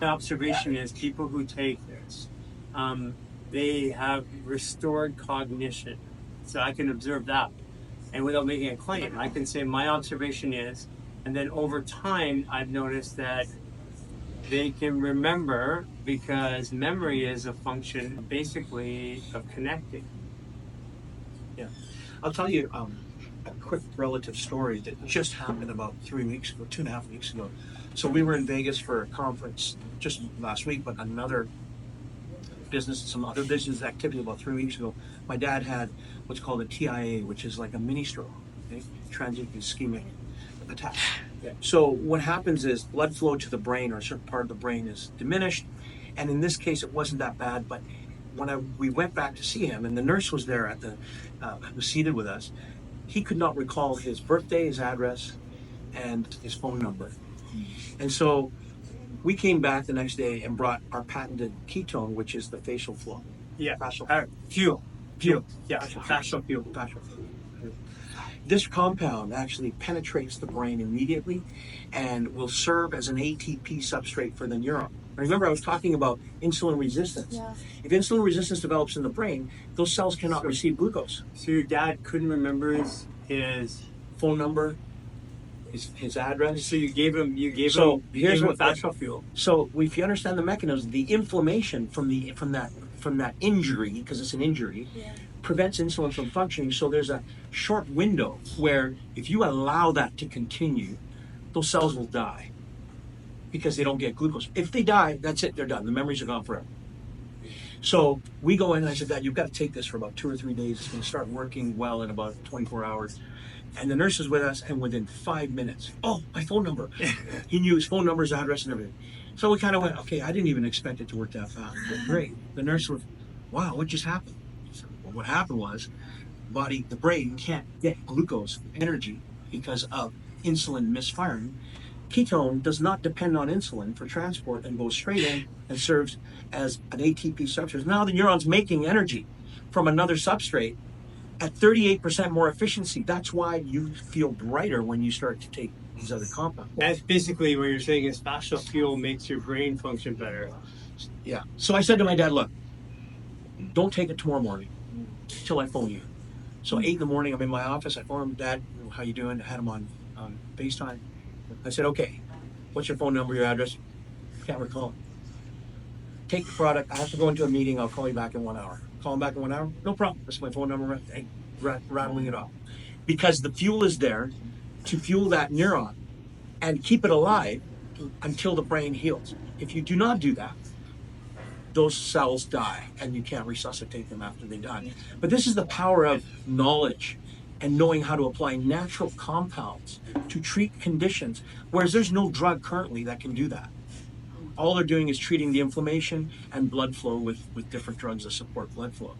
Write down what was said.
My observation is people who take this, they have restored cognition. So I can observe that. And without making a claim, I can say my observation is, and then over time, I've noticed that they can remember, because memory is a function basically of connecting. Yeah. I'll tell you a quick relative story that just happened about 3 weeks ago, 2.5 weeks ago. So we were in Vegas for a conference just last week, but some other business activity about 3 weeks ago. My dad had what's called a TIA, which is like a mini stroke, okay? Transient ischemic attack. Yeah. So what happens is blood flow to the brain, or a certain part of the brain, is diminished. And in this case, it wasn't that bad. But when we went back to see him, and the nurse was there was seated with us, he could not recall his birthday, his address, and his phone number. And so we came back the next day and brought our patented ketone, which is the fascial flow. Yeah. Fascial Fuel. Yeah. Fascial fuel. This compound actually penetrates the brain immediately and will serve as an ATP substrate for the neuron. Remember, I was talking about insulin resistance. Yeah. If insulin resistance develops in the brain, those cells cannot receive glucose. So your dad couldn't remember his Phone number, his address. So you gave him Here's what fascial fuel. So if you understand the mechanism, the inflammation from that injury, because it's an injury, prevents insulin from functioning. So there's a short window where if you allow that to continue, those cells will die because they don't get glucose. If they die, that's it, they're done. The memories are gone forever. So we go in and I said, Dad, you've got to take this for about 2 or 3 days. It's going to start working well in about 24 hours. And the nurse is with us, and within 5 minutes, oh, my phone number. He knew his phone number, his address, and everything. So we kind of went, okay, I didn't even expect it to work that fast. But great. The nurse was, wow, what just happened? So, well, what happened was, the brain can't get glucose energy because of insulin misfiring. Ketone does not depend on insulin for transport and goes straight in and serves as an ATP substrate. Now the neuron's making energy from another substrate at 38% more efficiency. That's why you feel brighter when you start to take these other compounds. That's basically what you're saying is fascial fuel makes your brain function better. Yeah. So I said to my dad, look, don't take it tomorrow morning till I phone you. So 8 in the morning, I'm in my office. I phone him, Dad, how you doing? I had him on FaceTime. I said, okay, what's your phone number, your address? Can't recall. Take the product. I have to go into a meeting. I'll call you back in 1 hour. Call him back in 1 hour? No problem. That's my phone number. Rattling it off. Because the fuel is there to fuel that neuron and keep it alive until the brain heals. If you do not do that, those cells die and you can't resuscitate them after they die. But this is the power of knowledge and knowing how to apply natural compounds to treat conditions, whereas there's no drug currently that can do that. All they're doing is treating the inflammation and blood flow with different drugs that support blood flow.